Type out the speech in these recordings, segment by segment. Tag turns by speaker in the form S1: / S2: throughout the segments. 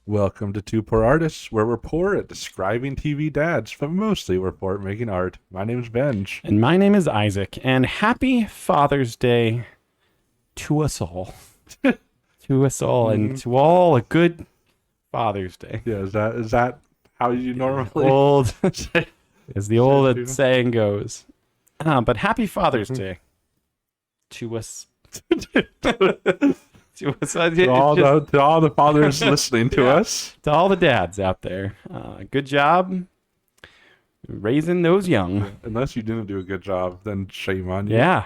S1: Welcome to Two Poor Artists, where we're poor at describing TV dads, but mostly we're poor at making art. My name's Benj.
S2: And my name is Isaac, and happy Father's Day to us all. To us all, and to all a good Father's Day.
S1: Yeah, is that how you normally
S2: Old,
S1: say?
S2: as the old saying goes. But happy Father's Day to us. To us.
S1: To all the fathers listening to us.
S2: To all the dads out there. Good job raising those young.
S1: Unless you didn't do a good job, then shame on you.
S2: Yeah.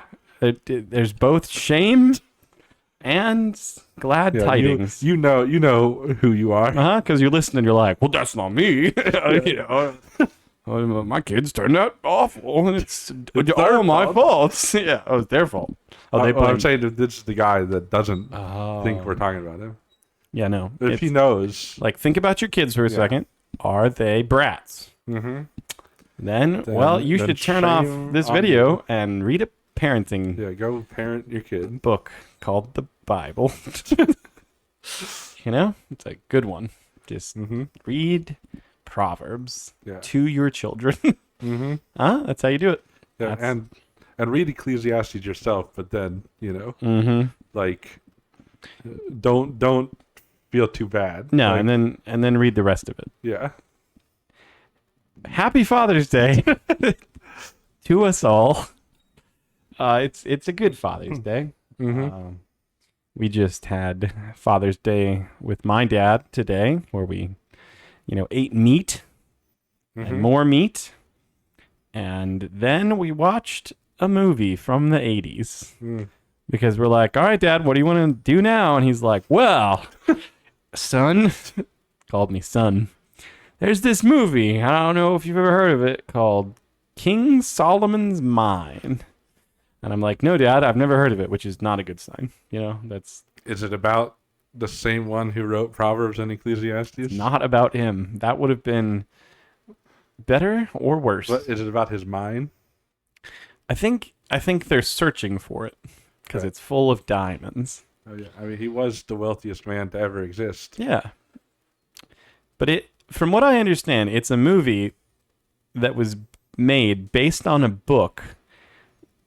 S2: There's both shame and glad tidings.
S1: You know who you are.
S2: Because you're listening, you're like, well, that's not me. My kids turned out awful, and it's all my fault. Yeah, it was their fault.
S1: I'm saying that this is the guy that doesn't think we're talking about him.
S2: Yeah, no.
S1: If he knows.
S2: Like, think about your kids for a second. Are they brats?
S1: Mm-hmm.
S2: Then you should turn off this video and read a parenting
S1: go parent your kid.
S2: book called the Bible. It's a good one. Just read Proverbs to your children. That's how you do it.
S1: Yeah, and read Ecclesiastes yourself, but then like don't feel too bad.
S2: No,
S1: like,
S2: and then read the rest of it.
S1: Yeah.
S2: Happy Father's Day to us all. It's a good Father's Day. We just had Father's Day with my dad today, where we, ate meat and more meat, and then we watched a movie from the 80s because we're like, all right, Dad, what do you want to do now? And he's like, well, son, called me son. There's this movie. I don't know if you've ever heard of it, called King Solomon's Mine. And I'm like, no, Dad, I've never heard of it, which is not a good sign.
S1: Is it about the same one who wrote Proverbs and Ecclesiastes?
S2: It's not about him. That would have been better or worse.
S1: What, is it about his mind?
S2: I think they're searching for it because it's full of diamonds.
S1: Oh yeah, I mean he was the wealthiest man to ever exist.
S2: Yeah, but from what I understand, it's a movie that was made based on a book.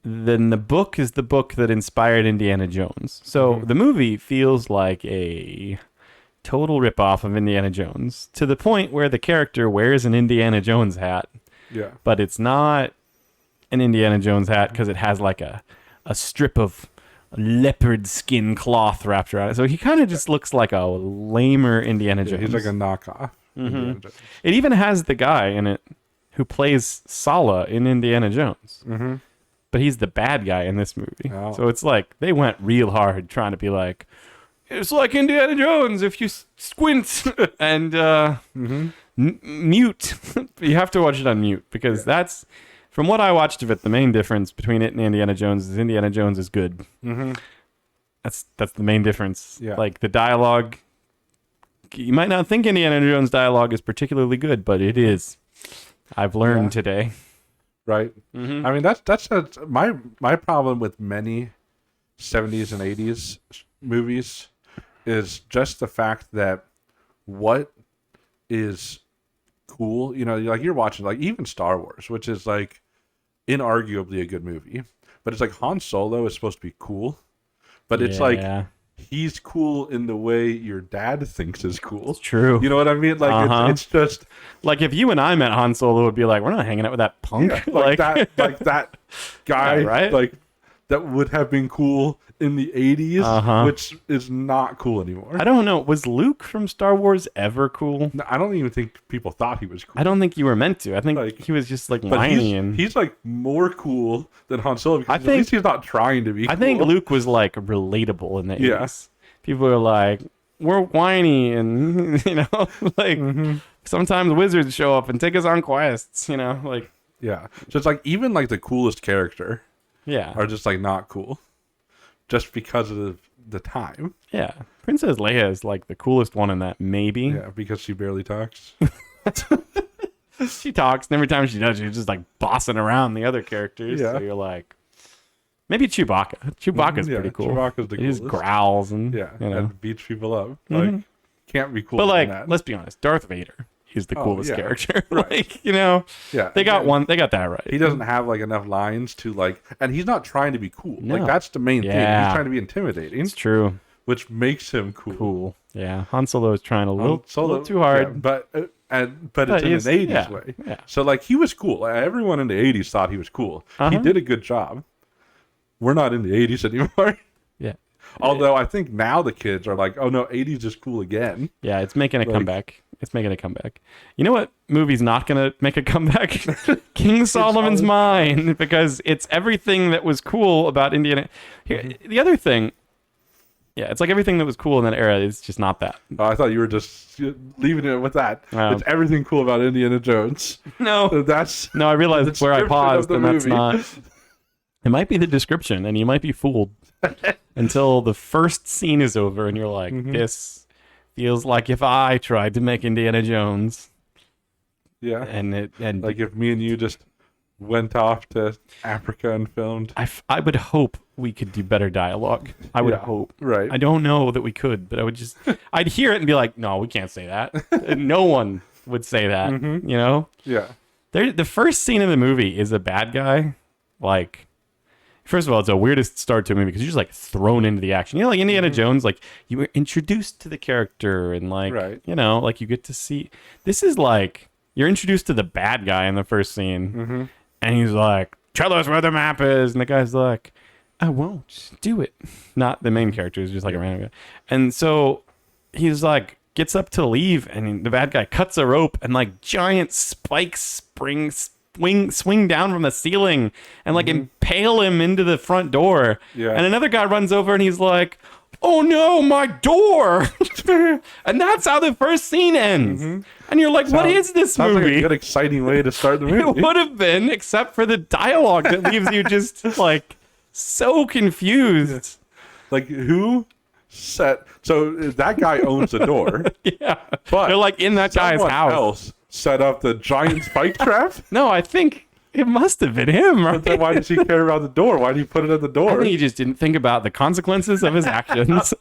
S2: Then the book is the book that inspired Indiana Jones. So the movie feels like a total ripoff of Indiana Jones to the point where the character wears an Indiana Jones hat.
S1: Yeah, but
S2: it's not an Indiana Jones hat because it has like a strip of leopard skin cloth wrapped around it. So he kind of just looks like a lamer Indiana Jones.
S1: He's like a knockoff.
S2: It even has the guy in it who plays Sala in Indiana Jones. But he's the bad guy in this movie. Oh. So it's like they went real hard trying to be like, it's like Indiana Jones if you squint and mute. You have to watch it on mute because that's, from what I watched of it, the main difference between it and Indiana Jones is good. That's the main difference. Yeah. Like the dialogue, you might not think Indiana Jones dialogue is particularly good, but it is. I've learned today.
S1: Right. I mean that's my problem with many 70s and 80s movies is just the fact that what is cool, like you're watching like even Star Wars, which is like inarguably a good movie, but it's like Han Solo is supposed to be cool, but it's like he's cool in the way your dad thinks is cool.
S2: It's true.
S1: You know what I mean? Like it's just
S2: like if you and I met Han Solo, it would be like, we're not hanging out with that punk.
S1: Yeah, like that guy, right? Like that would have been cool in the 80s, which is not cool anymore.
S2: I don't know. Was Luke from Star Wars ever cool?
S1: No, I don't even think people thought he was cool.
S2: I don't think you were meant to. I think he was just like whiny.
S1: He's like more cool than Han Solo because at least he's not trying to be cool.
S2: I think Luke was like relatable in the 80s. Yeah. People are like, we're whiny and, sometimes wizards show up and take us on quests, like.
S1: Yeah. So it's like even like the coolest character are just like not cool. Just because of the time.
S2: Yeah. Princess Leia is like the coolest one in that, maybe.
S1: Yeah, because she barely talks.
S2: She talks, and every time she does, she's just like bossing around the other characters. Yeah. So you're like, maybe Chewbacca. Chewbacca's pretty cool.
S1: Chewbacca's the coolest.
S2: He just growls and
S1: and beats people up. Like can't be cool.
S2: But like,
S1: than that.
S2: let's be honest, Darth Vader is the coolest
S1: yeah.
S2: character.
S1: Right.
S2: Like, you know,
S1: Yeah,
S2: they got that right.
S1: He doesn't have like enough lines to like, and he's not trying to be cool.
S2: No.
S1: Like that's the main thing.
S2: Yeah.
S1: He's trying to be intimidating.
S2: It's true.
S1: Which makes him cool.
S2: Cool. Yeah. Han Solo is trying a little too
S1: yeah,
S2: hard.
S1: but it's in an 80s way.
S2: Yeah.
S1: So like he was cool. Like, everyone in the 80s thought he was cool. He did a good job. We're not in the 80s anymore.
S2: Yeah.
S1: Although I think now the kids are like, oh no, 80s is cool again.
S2: Yeah, it's making a comeback. It's making a comeback. You know what movie's not going to make a comeback? King Solomon's Mine, because it's everything that was cool about Indiana. Here, the other thing, yeah, it's like everything that was cool in that era is just not that.
S1: Oh, I thought you were just leaving it with that.
S2: Oh.
S1: It's everything cool about Indiana Jones.
S2: No,
S1: That's
S2: I realized it's where I paused, and that's
S1: movie.
S2: not. It might be the description, and you might be fooled until the first scene is over, and you're like, this feels like if I tried to make Indiana Jones.
S1: Yeah.
S2: And
S1: like if me and you just went off to Africa and filmed.
S2: I would hope we could do better dialogue. I would hope.
S1: Right.
S2: I don't know that we could, but I would just, I'd hear it and be like, no, we can't say that. And no one would say that, you know?
S1: Yeah.
S2: The first scene of the movie is a bad guy. Like, first of all, it's a weirdest start to a movie because you're just like thrown into the action. You know, like Indiana Jones, like you were introduced to the character and like, you know, like you get to see. This is like you're introduced to the bad guy in the first scene, and he's like, "Tell us where the map is," and the guy's like, "I won't do it." Not the main character; is just like a random guy, and so he's like gets up to leave, and the bad guy cuts a rope, and like giant spikes swing down from the ceiling and like impale him into the front door.
S1: Yeah.
S2: And another guy runs over and he's like, "Oh no, my door!" And that's how the first scene ends. And you're like, what is this
S1: sounds
S2: movie?
S1: like a good, exciting way to start the movie.
S2: It would have been, except for the dialogue that leaves you just like so confused.
S1: Like who set? So that guy owns the door.
S2: Yeah,
S1: But
S2: they're like in that guy's
S1: someone
S2: house.
S1: else set up the giant spike trap.
S2: No, I think it must have been him, right?
S1: But then why does he care about the door? Why did he put it at the
S2: I
S1: door?
S2: think he just didn't think about the consequences of his actions.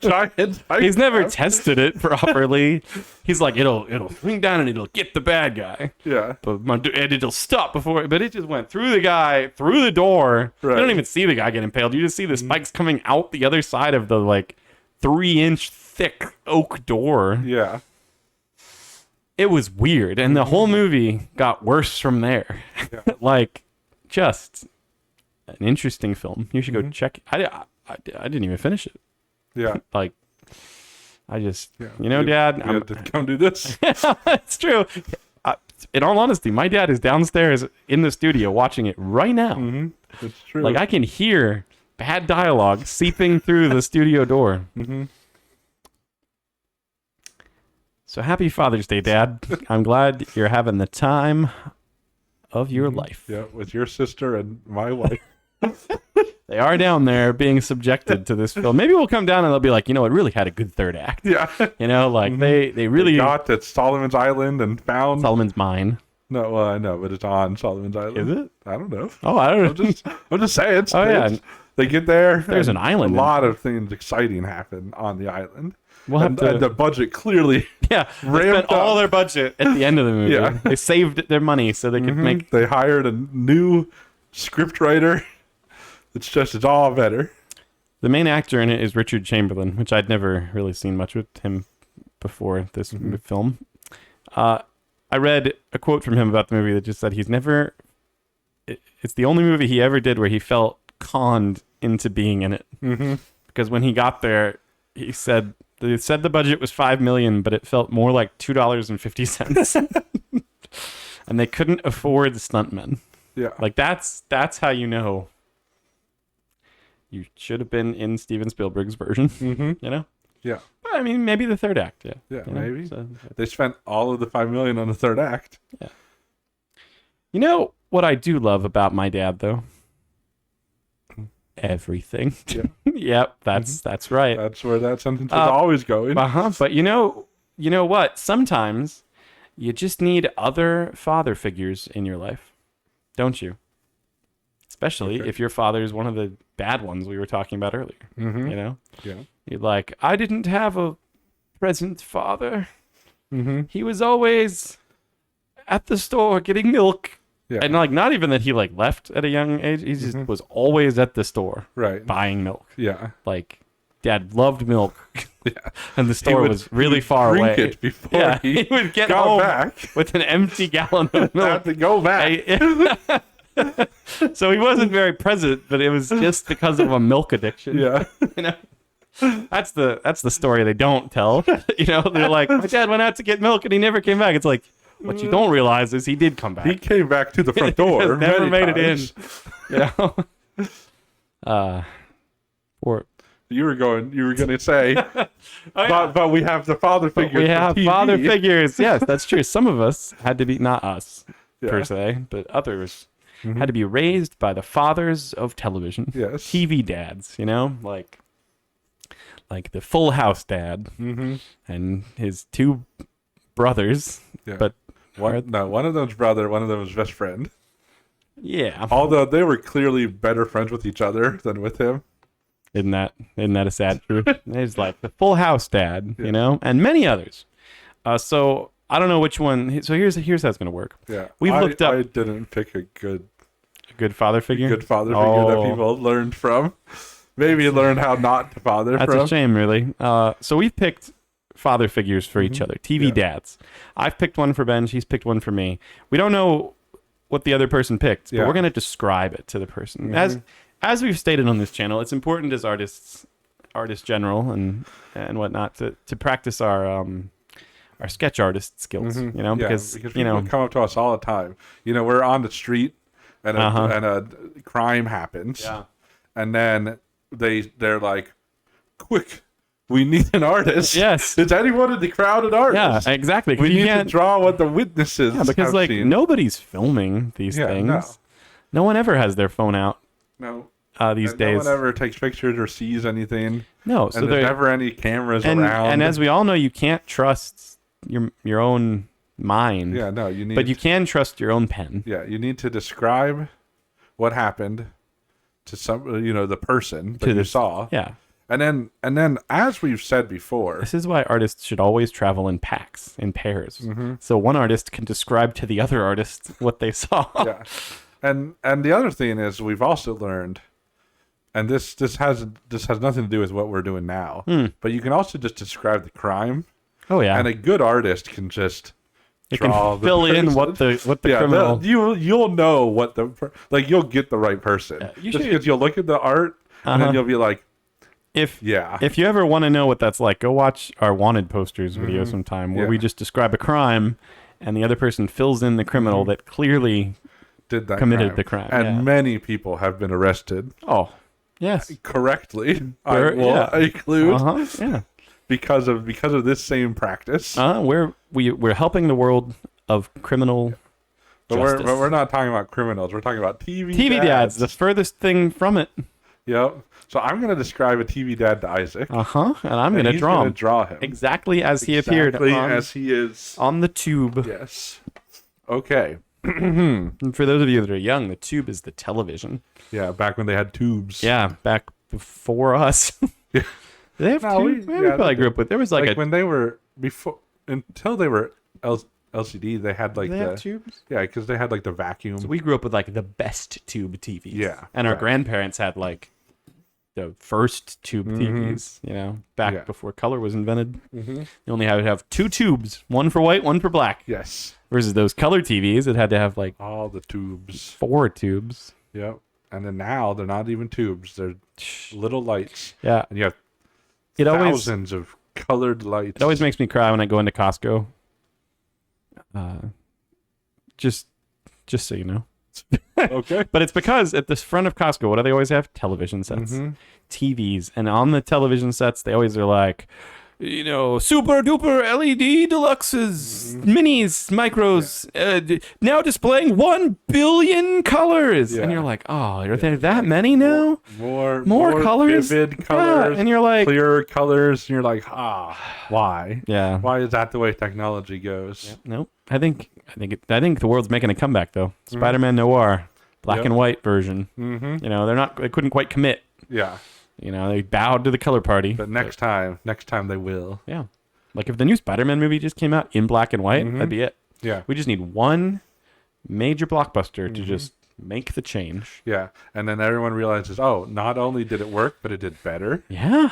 S1: Giant spike
S2: He's never
S1: trap.
S2: tested it properly. He's like, it'll swing down and it'll get the bad guy.
S1: Yeah.
S2: And it'll stop before, but it just went through the guy, through the door.
S1: Right.
S2: You don't even see the guy get impaled. You just see the spikes coming out the other side of the like 3-inch thick oak door.
S1: Yeah.
S2: It was weird, and the whole movie got worse from there.
S1: Yeah.
S2: Like, just an interesting film. You should go check it. I didn't even finish it.
S1: Yeah.
S2: Like, I just,
S1: Yeah.
S2: you know, Dad,
S1: You had to come do this.
S2: it's true. In all honesty, my dad is downstairs in the studio watching it right now.
S1: It's true.
S2: Like, I can hear bad dialogue seeping through the studio door. So happy Father's Day, Dad. I'm glad you're having the time of your life.
S1: Yeah, with your sister and my wife.
S2: They are down there being subjected to this film. Maybe we'll come down and they'll be like, you know, it really had a good third act.
S1: Yeah.
S2: You know, like they really
S1: They got at Solomon's Island and found.
S2: Solomon's Mine.
S1: No, I know, but it's on Solomon's Island.
S2: Is it?
S1: I don't know.
S2: Oh, I don't know.
S1: I'm just saying.
S2: Oh, yeah.
S1: They get there.
S2: There's
S1: and
S2: an island.
S1: A lot of things exciting happen on the island.
S2: We'll have to.
S1: And the budget clearly.
S2: Yeah, they spent
S1: ramped
S2: all
S1: up.
S2: their budget at the end of the movie.
S1: Yeah.
S2: They saved their money so they could make.
S1: They hired a new script writer. It's all better.
S2: The main actor in it is Richard Chamberlain, which I'd never really seen much with him before this film. I read a quote from him about the movie that just said he's never. It's the only movie he ever did where he felt conned into being in it. Because when he got there, he said they said the budget was $5 million, but it felt more like $2.50, and they couldn't afford the stuntmen.
S1: Yeah.
S2: Like that's how you know you should have been in Steven Spielberg's version. You know.
S1: Yeah.
S2: But, I mean, maybe the third act. Yeah.
S1: Yeah,
S2: You know,
S1: maybe.
S2: so-
S1: They spent all of the $5 million on the third act.
S2: You know what I do love about my dad, though? Everything.
S1: Yeah.
S2: Yep, that's right.
S1: That's where that sentence is always going.
S2: But you know what? Sometimes you just need other father figures in your life, don't you? Especially if your father is one of the bad ones we were talking about earlier. You know,
S1: Yeah.
S2: you're like, I didn't have a present father.
S1: Mm-hmm.
S2: He was always at the store getting milk.
S1: Yeah.
S2: And like, not even that he like left at a young age. He just was always at the store
S1: Right.
S2: buying milk.
S1: Yeah.
S2: Like, Dad loved milk.
S1: Yeah.
S2: And the store was really far
S1: drink
S2: away.
S1: It before
S2: he would get
S1: got
S2: home
S1: back.
S2: with an empty gallon of milk.
S1: Have to go back.
S2: So he wasn't very present, but it was just because of a milk addiction.
S1: Yeah.
S2: You know? That's the story they don't tell. You know, they're like, my dad went out to get milk and he never came back. It's like, what you don't realize is he did come back.
S1: He came back to the front door.
S2: Never made
S1: times.
S2: it in. You know? Or
S1: You were going to say, but we have the father figures.
S2: we have
S1: from TV.
S2: father figures. Yes, that's true. Some of us had to be, not us per
S1: Yeah.
S2: se, but others had to be raised by the fathers of television.
S1: Yes.
S2: TV dads, you know? Like the Full House dad and his two brothers.
S1: Yeah.
S2: But
S1: one of them's brother, one of them was best friend.
S2: yeah.
S1: Although they were clearly better friends with each other than with him.
S2: Isn't that a sad truth? There's like the Full House dad, you know, and many others. So I don't know which one. So here's how it's going to work.
S1: Yeah.
S2: We've looked up
S1: I didn't pick a good
S2: father figure.
S1: figure that people learned from. Maybe learned how not to father
S2: That's
S1: from.
S2: a shame, really. So we've picked father figures for each other, TV dads. I've picked one for Benj. He's picked one for me. We don't know what the other person picked, but we're going to describe it to the person. As we've stated on this channel, it's important as artists general and whatnot to practice our sketch artist skills. You know, because you
S1: people
S2: know,
S1: come up to us all the time. You know, we're on the street and a crime happens.
S2: Yeah.
S1: And then they're like, quick, we need an artist.
S2: Yes.
S1: Is anyone in the crowd an artist?
S2: Yeah, exactly.
S1: We need to draw what the witnesses
S2: because
S1: have
S2: like
S1: seen.
S2: nobody's filming these things. No one ever has their phone out.
S1: No.
S2: These days.
S1: No one ever takes pictures or sees anything.
S2: No, so
S1: and there's never any cameras around.
S2: And as we all know, you can't trust your own mind.
S1: Yeah, no, you need.
S2: But you can trust your own pen.
S1: Yeah, you need to describe what happened to the person that you saw.
S2: Yeah.
S1: And then, as we've said before,
S2: This is why artists should always travel in packs, in pairs. So one artist can describe to the other artist what they saw.
S1: yeah. And the other thing is, we've also learned, and this has nothing to do with what we're doing now, but you can also just describe the crime.
S2: Oh yeah.
S1: And a good artist can just
S2: It
S1: draw
S2: can fill in what the criminal.
S1: You'll know what you'll get the right person.
S2: you
S1: Just
S2: should-
S1: because you'll look at the art and then you'll be like,
S2: If
S1: yeah.
S2: you ever want to know what that's like, go watch our wanted posters video sometime where we just describe a crime and the other person fills in the criminal that clearly
S1: did that
S2: committed the crime.
S1: And many people have been arrested.
S2: Oh, yes.
S1: Correctly. I will include
S2: Yeah.
S1: because of this same practice.
S2: We're helping the world of criminal
S1: But
S2: justice.
S1: we're not talking about criminals. We're talking about TV
S2: dads, the furthest thing from it.
S1: Yep. So I'm going to describe a TV dad to Isaac.
S2: And I'm going to
S1: he's
S2: draw
S1: gonna
S2: him
S1: draw him
S2: exactly as he appeared
S1: as he is
S2: on the tube.
S1: Yes. Okay.
S2: And for those of you that are young, the tube is the television.
S1: Yeah, back when they had tubes.
S2: Yeah, back before us.
S1: Yeah.
S2: They have tubes? We probably grew up with. There was like
S1: when they were until they were LCD, they had like
S2: they have tubes.
S1: Yeah, because they had like the vacuum.
S2: So we grew up with like the best tube TVs.
S1: Yeah,
S2: and our
S1: right.
S2: grandparents had like the first tube TVs. You know, back before color was invented. You only had to have two tubes, one for white, one for black.
S1: Yes.
S2: Versus those color TVs, it had to have like
S1: all the tubes.
S2: 4 tubes.
S1: Yep. And then now they're not even tubes; they're little lights.
S2: Yeah.
S1: And you have
S2: It
S1: thousands of colored lights.
S2: It always makes me cry when I go into Costco. Just so you know.
S1: Okay.
S2: But it's because at the front of Costco, what do they always have? Television sets, TVs, and on the television sets, they always are like, you know, super duper LED deluxes, minis, micros, now displaying 1 billion colors, and you're like, oh, are there that many now?
S1: More
S2: colors,
S1: vivid colors,
S2: and you're like
S1: clearer colors, and you're like, why?
S2: Yeah.
S1: Why is that the way technology goes?
S2: Yep. Nope. I think the world's making a comeback though. Spider-Man Noir, black and white version. You know, they couldn't quite commit.
S1: Yeah.
S2: You know, they bowed to the color party.
S1: But next time they will.
S2: Yeah. Like if the new Spider-Man movie just came out in black and white, that'd be it.
S1: Yeah.
S2: We just need one major blockbuster to just make the change.
S1: Yeah. And then everyone realizes, oh, not only did it work, but it did better.
S2: Yeah.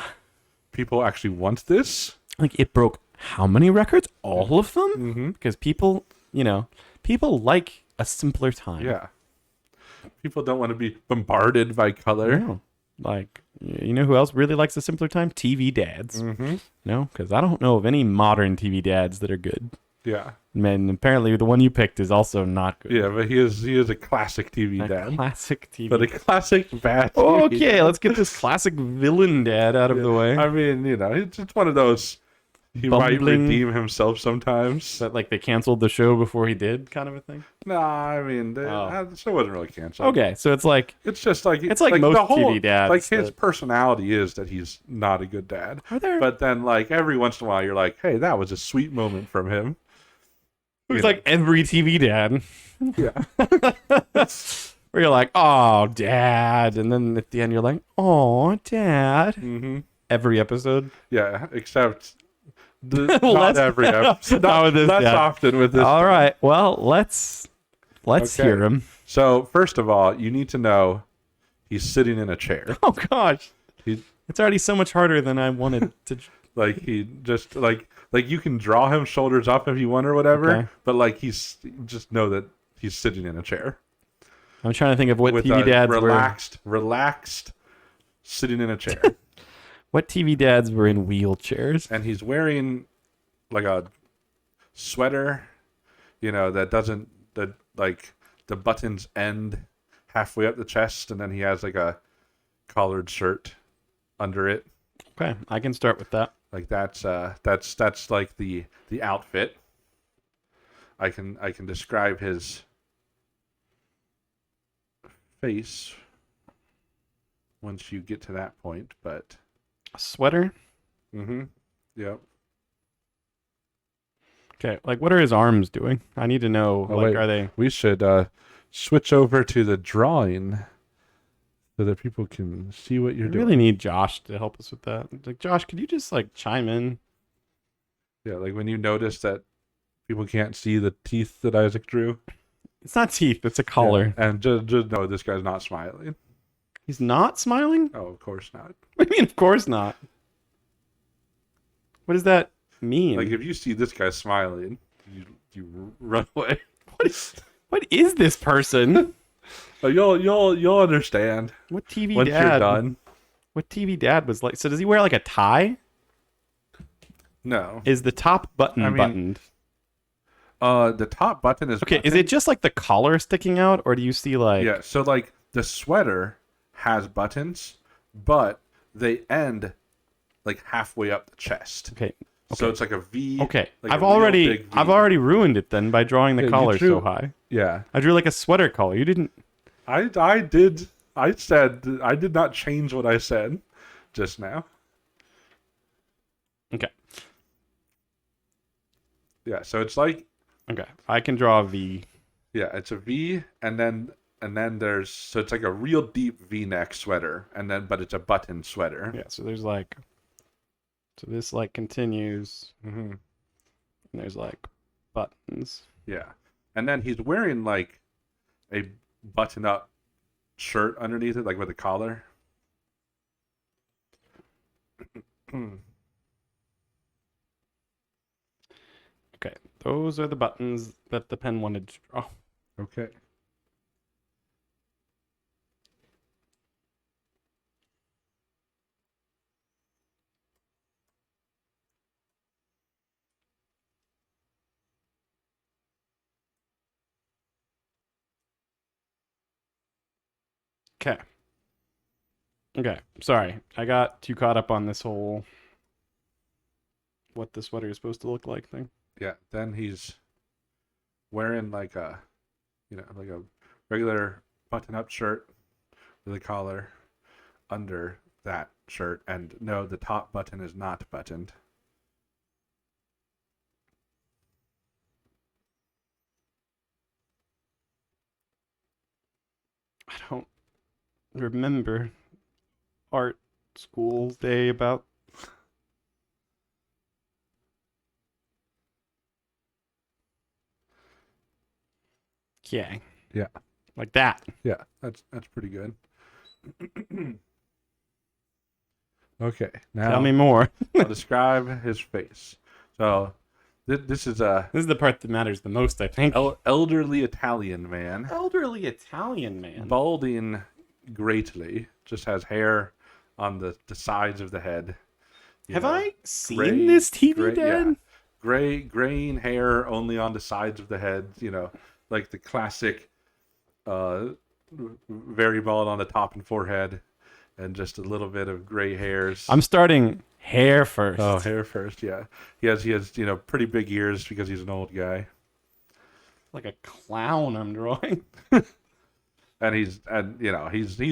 S1: People actually want this.
S2: Like it broke how many records? All of them?
S1: Mm-hmm.
S2: Because people, people like a simpler time.
S1: Yeah. People don't want to be bombarded by color.
S2: No. Like, you know who else really likes a simpler time? TV dads.
S1: Mm-hmm.
S2: No, because I don't know of any modern TV dads that are good.
S1: Yeah.
S2: And apparently the one you picked is also not good.
S1: Yeah, but he is a classic TV
S2: A
S1: dad.
S2: classic TV.
S1: But a classic bad TV
S2: Okay,
S1: dad.
S2: let's get this classic villain dad out of the way.
S1: I mean, it's just one of those. He might
S2: Bumbling.
S1: redeem himself sometimes.
S2: That like they canceled the show before he did, kind of a thing.
S1: Nah, I mean, the show wasn't really canceled.
S2: Okay, so it's like
S1: It's just like
S2: It's like most
S1: the whole,
S2: TV dads
S1: Like his
S2: that-
S1: personality is that he's not a good dad.
S2: are there?
S1: But then, like every once in a while, you're like, "Hey, that was a sweet moment from him."
S2: It's like every TV dad.
S1: Yeah,
S2: Where you're like, oh, dad. And then at the end, you're like, oh, dad.
S1: mm-hmm.
S2: Every episode.
S1: Yeah, except
S2: Let's-
S1: not every episode.
S2: Not with this
S1: Less
S2: dad.
S1: often with this.
S2: All right. Well, let's
S1: Okay.
S2: hear him.
S1: So first of all, you need to know he's sitting in a chair.
S2: Oh, gosh.
S1: He
S2: It's already so much harder than I wanted to.
S1: like he just like you can draw him shoulders up if you want or whatever,
S2: Okay.
S1: but like he's just know that he's sitting in a chair
S2: I'm trying to think of what
S1: with
S2: TV
S1: a
S2: dads
S1: relaxed sitting in a chair.
S2: What TV dads were in wheelchairs?
S1: And he's wearing like a sweater, that like the buttons end halfway up the chest, and then he has like a collared shirt under it.
S2: Okay, I can start with that.
S1: Like that's like the outfit. I can describe his face once you get to that point, but
S2: A sweater.
S1: Yep.
S2: Okay, like what are his arms doing? I need to know.
S1: Oh,
S2: like,
S1: wait.
S2: are they?
S1: We should switch over to the drawing so that people can see what you're
S2: We
S1: doing.
S2: really need Josh to help us with that. Like, Josh, could you just like chime in?
S1: Yeah, like when you notice that people can't see the teeth that Isaac drew.
S2: It's not teeth. It's a collar.
S1: Yeah, and just know this guy's not smiling.
S2: He's not smiling.
S1: Oh, of course not.
S2: What do you mean? Of course not. What does that mean?
S1: Like if you see this guy smiling, you run away.
S2: What is this person?
S1: But you'll understand
S2: What TV
S1: once
S2: dad?
S1: you're done.
S2: What TV dad was like? So does he wear like a tie?
S1: No.
S2: Is the top button
S1: I mean,
S2: buttoned?
S1: The top button is
S2: Okay, is
S1: buttoned.
S2: it just like the collar sticking out, or do you see like?
S1: Yeah, so like the sweater has buttons, but they end like halfway up the chest.
S2: Okay.
S1: So it's like a V.
S2: Okay.
S1: like a
S2: I've
S1: real
S2: already
S1: big V.
S2: I've already ruined it then by drawing the
S1: Yeah, you
S2: collar
S1: drew-
S2: so high.
S1: Yeah.
S2: I drew like a sweater collar. You didn't.
S1: I did not change what I said just now.
S2: Okay.
S1: Yeah, so it's like
S2: Okay. I can draw a V.
S1: yeah, it's a V and then there's so it's like a real deep V-neck sweater but it's a button sweater.
S2: Yeah. So there's like. So this like continues.
S1: Mm-hmm.
S2: And there's like buttons.
S1: Yeah. And then he's wearing like a button-up shirt underneath it, like with a collar.
S2: Okay. Those are the buttons that the pen wanted to draw.
S1: Okay.
S2: Okay. Okay. Sorry. I got too caught up on this whole what the sweater is supposed to look like thing.
S1: Yeah, then he's wearing like a regular button-up shirt with a collar under that shirt, and no, the top button is not buttoned.
S2: I don't remember art school day about Okay.
S1: Yeah.
S2: Like that.
S1: Yeah, that's pretty good. Okay, now
S2: Tell me more.
S1: I'll describe his face. So this is a
S2: This is the part that matters the most, I think.
S1: elderly Italian man,
S2: Elderly Italian man.
S1: balding greatly, just has hair on the sides of the head.
S2: Have I seen this TV, Dad?
S1: Yeah, graying hair only on the sides of the head. Like the classic, very bald on the top and forehead, and just a little bit of gray hairs.
S2: I'm starting hair first.
S1: Oh, hair first, yeah. He has pretty big ears because he's an old guy.
S2: Like a clown I'm drawing.
S1: And he's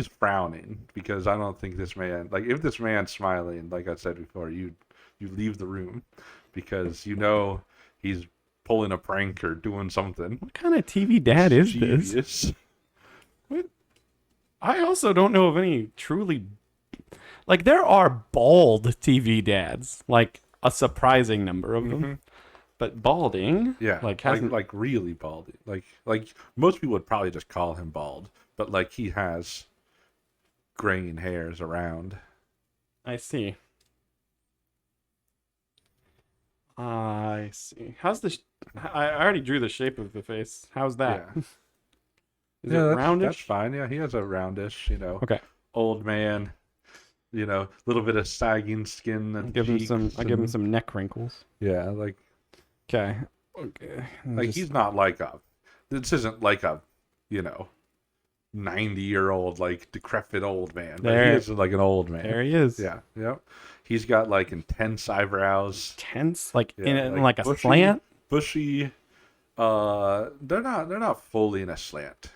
S1: frowning because I don't think this man, like, if this man's smiling, like I said before, you leave the room because he's pulling a prank or doing something.
S2: What kind of TV dad is this?
S1: Genius.
S2: I also don't know of any truly... Like, there are bald TV dads. Like, a surprising number of them.
S1: Mm-hmm.
S2: But balding...
S1: Yeah, like really balding. Like most people would probably just call him bald, but like he has graying hairs around.
S2: I see. I see. How's the... I already drew the shape of the face. How's that?
S1: Yeah.
S2: Is it roundish?
S1: That's fine. Yeah, he has a roundish,
S2: Okay.
S1: old man, a little bit of sagging skin. And
S2: I'll give him some neck wrinkles.
S1: Yeah, like
S2: Okay.
S1: he's not like this isn't like a, 90-year-old, like decrepit old man. But he is like an old man.
S2: There he is.
S1: Yeah, yep. He's got like intense eyebrows.
S2: Tense, like
S1: Yeah,
S2: in like a
S1: bushy,
S2: slant.
S1: Bushy. They're not fully in a slant.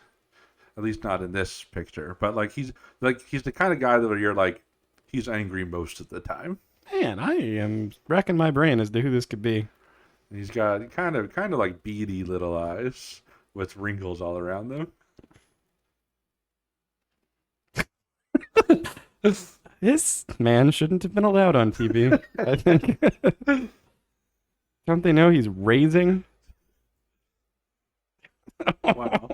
S1: At least not in this picture. But he's the kind of guy that you're like, he's angry most of the time.
S2: Man, I am racking my brain as to who this could be.
S1: He's got kind of like beady little eyes with wrinkles all around them.
S2: This man shouldn't have been allowed on TV. I think. Don't they know he's raising?
S1: Wow.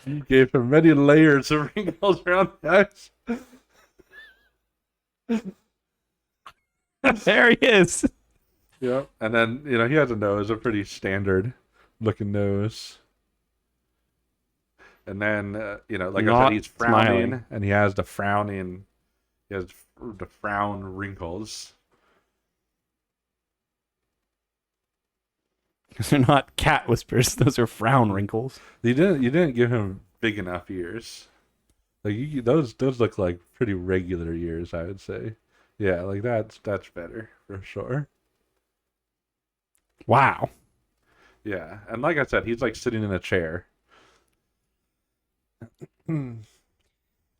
S1: You gave him many layers of wrinkles around the eyes.
S2: There he is.
S1: Yeah. And then, he has a nose, a pretty standard looking nose. And then, like I said, he's frowning,
S2: smiling.
S1: and he has the frown wrinkles.
S2: They're not cat whispers. Those are frown wrinkles.
S1: You didn't give him big enough ears. Like those look like pretty regular ears, I would say. Yeah, like that's better for sure.
S2: Wow.
S1: Yeah, and like I said, he's like sitting in a chair.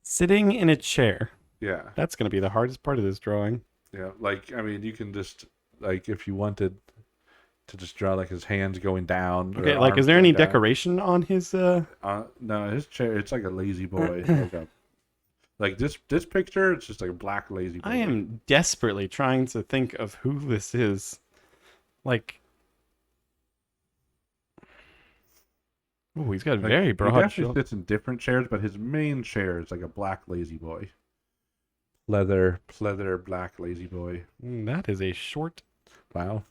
S2: Sitting in a chair.
S1: Yeah.
S2: That's going to be the hardest part of this drawing.
S1: Yeah, you can just, if you wanted to just draw like his hands going down.
S2: Okay, like is there any decoration on his
S1: no, his chair, it's like a lazy boy. Like this picture, it's just like a black lazy boy.
S2: I am desperately trying to think of who this is. Like, oh, he's got very broad
S1: He definitely
S2: shoulders.
S1: sits in different chairs, but his main chair is like a black lazy boy. Leather black lazy boy.
S2: That is a short.
S1: Wow.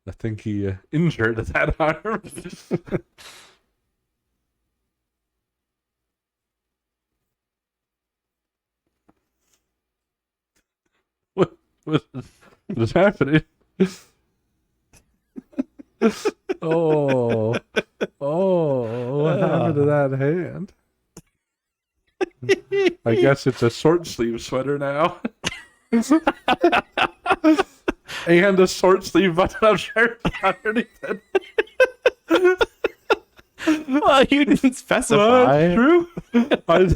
S1: I think he injured that arm. What is happening? Oh, what happened to that hand? I guess it's a short sleeve sweater now. And a short sleeve button-up shirt underneath it.
S2: Well, you didn't specify.
S1: That's true.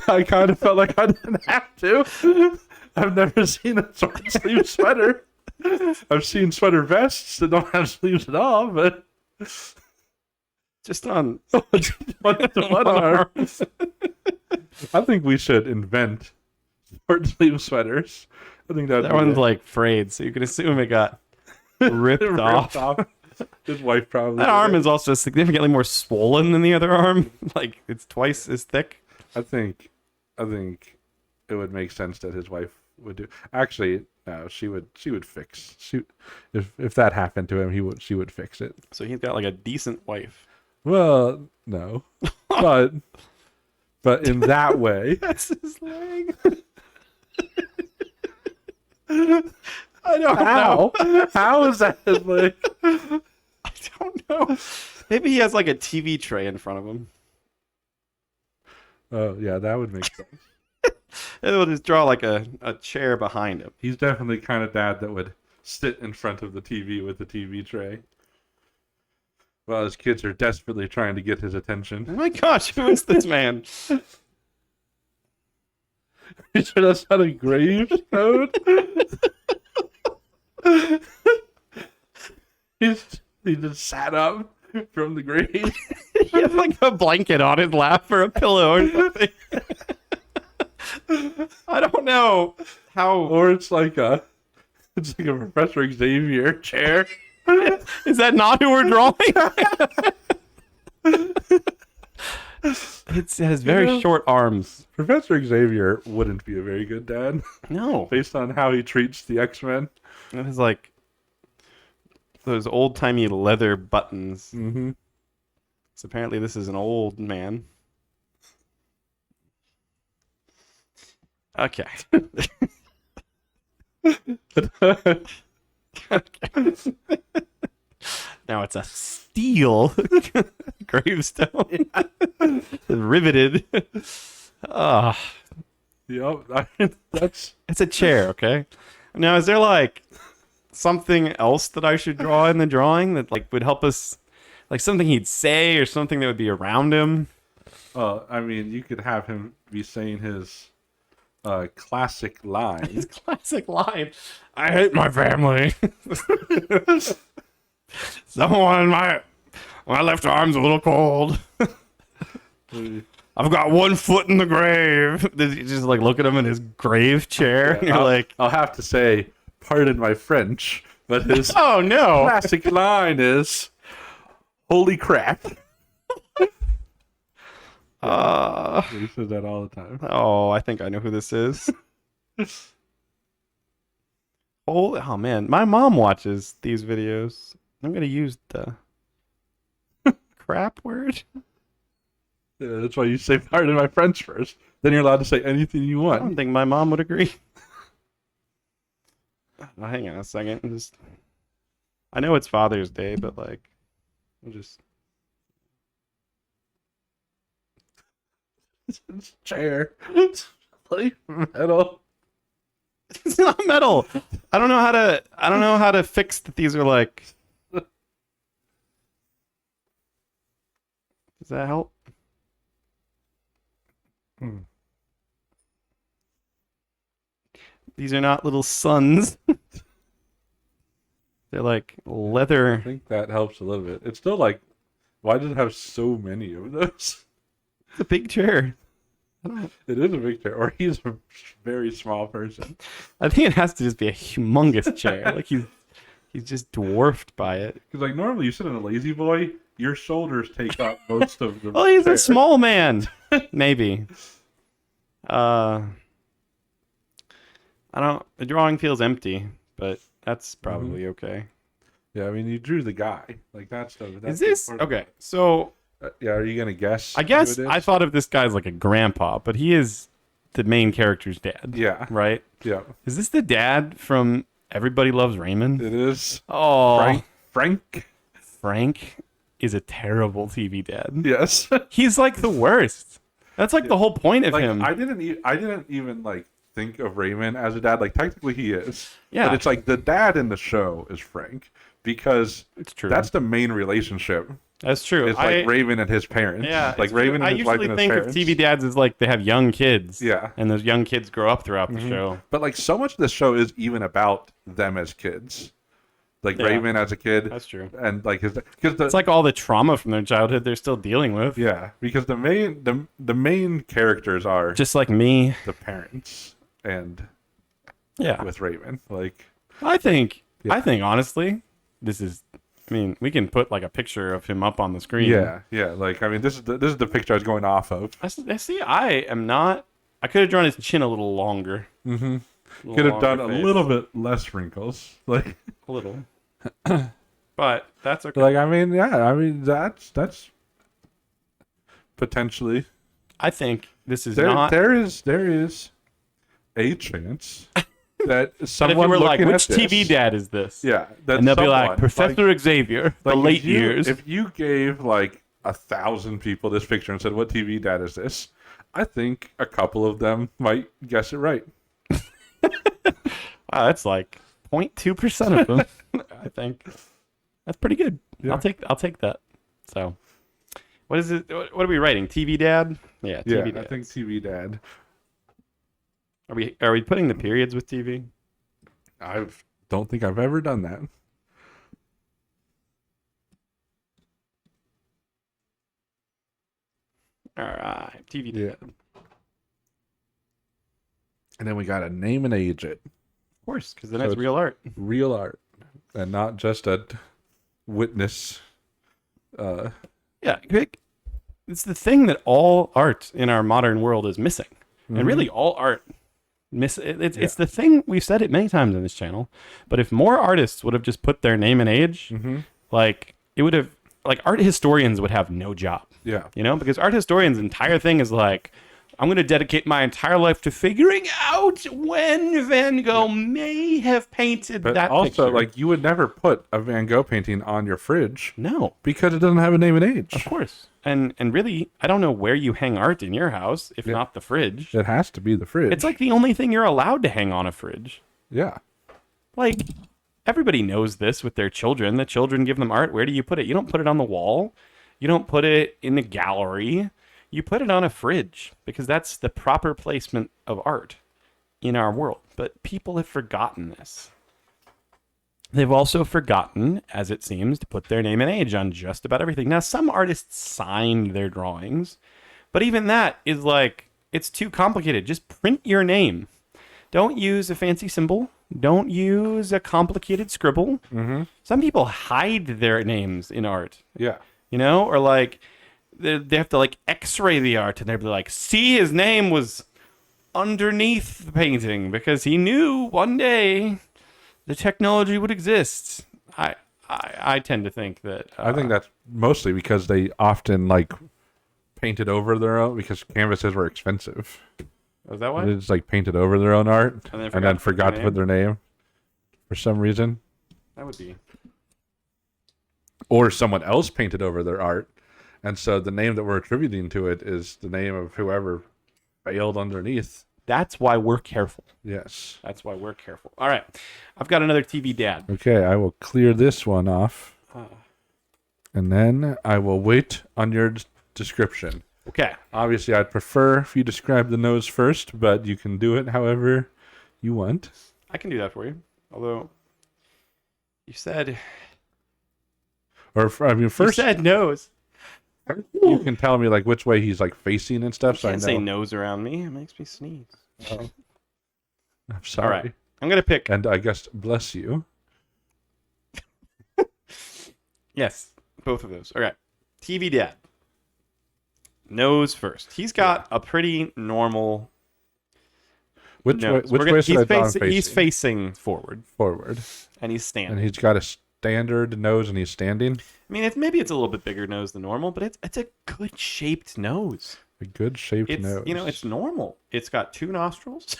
S1: I kind of felt like I didn't have to. I've never seen a short sleeve sweater. I've seen sweater vests that don't have sleeves at all, but
S2: Just on
S1: one arm. I think we should invent short sleeve sweaters. I think
S2: that one's like frayed, so you can assume it got ripped off.
S1: His wife probably.
S2: That arm is also significantly more swollen than the other arm. Like it's twice as thick.
S1: I think it would make sense that his wife would do. Actually, no, she would fix. If that happened to him, she would fix it.
S2: So he's got like a decent wife.
S1: Well, no, but in that way,
S2: That's his leg. I don't know.
S1: How is that his leg?
S2: I don't know. Maybe he has like a TV tray in front of him.
S1: Oh yeah, that would make sense.
S2: And we'll just draw like a chair behind him.
S1: He's definitely the kind of dad that would sit in front of the TV with the TV tray while his kids are desperately trying to get his attention.
S2: Oh my gosh, who is this man?
S1: You sure that's not a grave code? He just sat up from the grave.
S2: He has like a blanket on his lap or a pillow or something. I don't know how.
S1: Or it's like a Professor Xavier chair.
S2: Is that not who we're drawing? It has very short arms.
S1: Professor Xavier wouldn't be a very good dad.
S2: No.
S1: Based on how he treats the X-Men.
S2: It has like those old-timey leather buttons.
S1: Mm-hmm.
S2: So apparently this is an old man. Okay. Now it's a steel gravestone. Riveted. Ah.
S1: Yep. That's
S2: It's a chair, okay? Now is there like something else that I should draw in the drawing that like would help us, like something he'd say or something that would be around him?
S1: I mean, you could have him be saying his classic line.
S2: His classic line. I hate my family. Someone, my left arm's a little cold. I've got one foot in the grave. You just like look at him in his grave chair. And you're like,
S1: I'll have to say, pardon my French, but his
S2: oh no.
S1: classic line is, "Holy crap." He says that all the time.
S2: Oh, I think I know who this is. Oh man, my mom watches these videos. I'm gonna use the crap word.
S1: Yeah, that's why you say pardon my French first. Then you're allowed to say anything you
S2: I don't
S1: want.
S2: think my mom would agree. Oh, hang on a second. I know it's Father's Day, but like, we'll just.
S1: It's chair. It's like metal.
S2: It's not metal. I don't know how to fix that these are like. Does that help? These are not little suns. They're like
S1: I
S2: leather.
S1: think that helps a little bit. It's still like, why does it have so many of those?
S2: It's a big chair.
S1: It is a big chair, or he's a very small person.
S2: I think it has to just be a humongous chair. Like he's just dwarfed by it.
S1: Because like normally you sit in a lazy boy, your shoulders take up most of the.
S2: Oh, he's
S1: chair.
S2: a small man. Maybe. The drawing feels empty, but that's probably okay.
S1: Yeah, I mean you drew the guy. Like that's the.
S2: Is this okay? So
S1: Yeah, are you gonna guess?
S2: I guess
S1: who it is?
S2: I thought of this guy as like a grandpa, but he is the main character's dad.
S1: Yeah.
S2: Right?
S1: Yeah.
S2: Is this the dad from Everybody Loves Raymond?
S1: It is.
S2: Oh,
S1: Frank.
S2: Frank is a terrible TV dad.
S1: Yes.
S2: He's like the worst. That's like the whole point of
S1: Like
S2: him.
S1: I didn't even like think of Raymond as a dad. Like technically he is.
S2: Yeah.
S1: But it's like the dad in the show is Frank because
S2: It's true.
S1: that's the main relationship.
S2: That's true.
S1: It's like Raven and his parents.
S2: Yeah,
S1: Like
S2: it's
S1: Raven
S2: true.
S1: and his wife and
S2: I
S1: his
S2: usually think of
S1: parents.
S2: TV dads as like they have young kids.
S1: Yeah.
S2: And those young kids grow up throughout the show.
S1: But like so much of this show is even about them as kids. Like
S2: Yeah.
S1: Raven as a kid.
S2: That's true.
S1: And like his because the
S2: It's like all the trauma from their childhood they're still dealing with.
S1: yeah, because the main characters are
S2: Just like me.
S1: the parents and
S2: Yeah.
S1: with Raven. Like
S2: I think
S1: Yeah.
S2: honestly, this is I mean, we can put like a picture of him up on the screen.
S1: Yeah, yeah. Like, I mean, this is the picture I was going off of.
S2: I see. I am not. I could have drawn his chin a little longer.
S1: Mm-hmm.
S2: Little
S1: Could have done
S2: longer
S1: a
S2: face.
S1: little bit less wrinkles. Like,
S2: A little. But that's okay.
S1: like, I mean, yeah. I mean, that's potentially.
S2: I think this is
S1: There
S2: not.
S1: there is a chance that
S2: But if
S1: someone
S2: you were like,
S1: looking
S2: which
S1: at this,
S2: TV dad is this?
S1: yeah, that
S2: And they'll be
S1: someone,
S2: like, Professor Xavier, the
S1: like,
S2: late
S1: if you,
S2: years.
S1: If you gave like 1,000 people this picture and said, "What TV dad is this?" I think a couple of them might guess it right.
S2: Wow, that's like 0.2% of them. I think that's pretty good.
S1: Yeah.
S2: I'll take that. So, what is it? What are we writing? TV dad? Yeah,
S1: Yeah,
S2: TV dad.
S1: I think TV dad.
S2: Are we putting the periods with TV?
S1: I don't think I've ever done that.
S2: All right, TV dad.
S1: Yeah. And then we got to name and age it.
S2: Of course, because then
S1: So
S2: it's
S1: it's-
S2: real art.
S1: Real art. And not just a witness.
S2: Yeah, it's the thing that all art in our modern world is missing, and really all art it's the thing. We've said it many times on this channel, but if more artists would have just put their name and age, like it would have, like art historians would have no job.
S1: Yeah.
S2: You know, because art historians' entire thing is like, I'm going to dedicate my entire life to figuring out when Van Gogh may have painted
S1: But
S2: that
S1: also,
S2: picture.
S1: like, you would never put a Van Gogh painting on your fridge
S2: No,
S1: because it doesn't have a name and age.
S2: of course. And really, I don't know where you hang art in your house, if not the fridge.
S1: It has to be the fridge.
S2: It's like the only thing you're allowed to hang on a fridge.
S1: yeah.
S2: Like, everybody knows this with their children. The children give them art. Where do you put it? You don't put it on the wall. You don't put it in the gallery. You put it on a fridge because that's the proper placement of art in our world. But people have forgotten this. They've also forgotten, as it seems, to put their name and age on just about everything. Now, some artists signed their drawings, but even that is like, it's too complicated. Just print your name. Don't use a fancy symbol. Don't use a complicated scribble. Some people hide their names in art,
S1: Yeah.
S2: you know, or like they have to like x-ray the art and they'll be like, see, his name was underneath the painting because he knew one day the technology would exist. I tend to think that
S1: I think that's mostly because they often, like, painted over their own, because canvases were expensive.
S2: is that why?
S1: They just, like, painted over their own art
S2: And then
S1: and then
S2: forgot
S1: forgot
S2: to
S1: to
S2: put
S1: put their name for some reason.
S2: That would be.
S1: Or someone else painted over their art. And so the name that we're attributing to it is the name of whoever failed underneath.
S2: That's why we're careful.
S1: Yes.
S2: That's why we're careful. All right. I've got another TV dad.
S1: Okay, I will clear this one off. And then I will wait on your description.
S2: Okay.
S1: Obviously, I'd prefer if you describe the nose first, but you can do it however you want.
S2: I can do that for you. Although you said
S1: Or, I mean, first
S2: you said nose.
S1: you can tell me, like, which way he's, like, facing and stuff,
S2: You
S1: so I
S2: can't
S1: know.
S2: say nose around me. It makes me sneeze.
S1: I'm sorry.
S2: All right. I'm going to pick.
S1: And I guess bless you.
S2: Yes, both of those. All right. TV dad. Nose first. He's got a pretty normal
S1: Which
S2: nose.
S1: way? Which way should I draw him facing?
S2: He's facing forward,
S1: Forward.
S2: and he's standing.
S1: And he's got a standard nose, and he's standing.
S2: I mean, maybe it's a little bit bigger nose than normal, but it's a good shaped nose.
S1: A good shaped
S2: It's
S1: nose.
S2: it's normal. It's got two nostrils.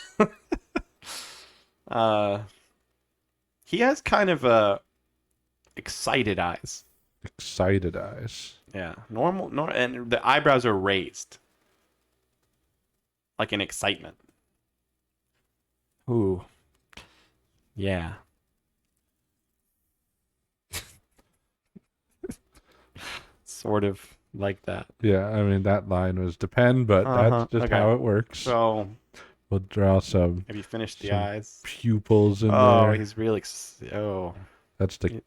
S2: He has kind of excited eyes.
S1: Excited eyes.
S2: Yeah, normal. And the eyebrows are raised, like in excitement. Ooh, yeah. Sort of like that.
S1: Yeah, I mean, that line was depend, but that's just
S2: okay.
S1: how it works.
S2: So,
S1: We'll draw some
S2: have you finished the
S1: Some
S2: eyes?
S1: pupils in
S2: Oh,
S1: there.
S2: he's really.
S1: That's the,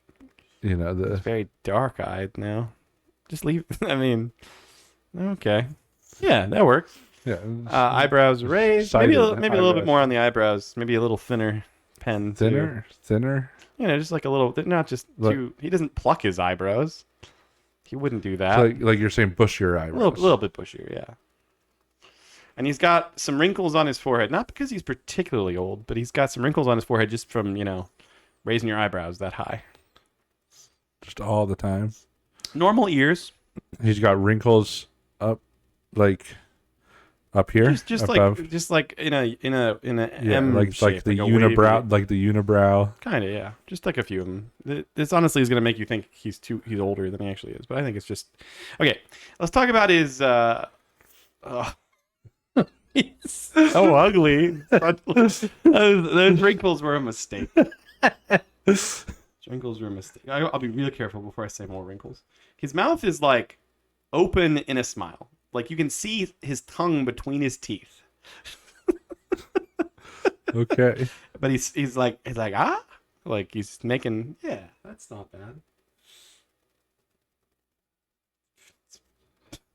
S1: you know,
S2: He's
S1: the
S2: very dark eyed now. Just leave. I mean, okay. Yeah, that works.
S1: yeah.
S2: Eyebrows raised.
S1: Sided
S2: Maybe a little bit
S1: eyebrows.
S2: more on the eyebrows. Maybe a little thinner pen. too.
S1: Thinner.
S2: You know, just like a little. Not just too. He doesn't pluck his eyebrows. He wouldn't do that.
S1: Like you're saying, bushier eyebrows.
S2: A little bit bushier, yeah. And he's got some wrinkles on his forehead, not because he's particularly old, but he's got some wrinkles on his forehead just from, raising your eyebrows that high.
S1: Just all the time.
S2: Normal ears.
S1: He's got wrinkles up here.
S2: Just
S1: above.
S2: like in a M
S1: like
S2: shape,
S1: the
S2: a
S1: unibrow,
S2: wavy.
S1: like the unibrow.
S2: Kind of, yeah. Just like a few of them. This honestly is going to make you think he's older than he actually is, but I think it's just okay. Let's talk about his. He's so ugly. Those wrinkles were a mistake. Wrinkles were a mistake. I'll be real careful before I say more wrinkles. His mouth is like open in a smile. Like you can see his tongue between his teeth.
S1: Okay.
S2: But he's like ah, like he's making that's not bad.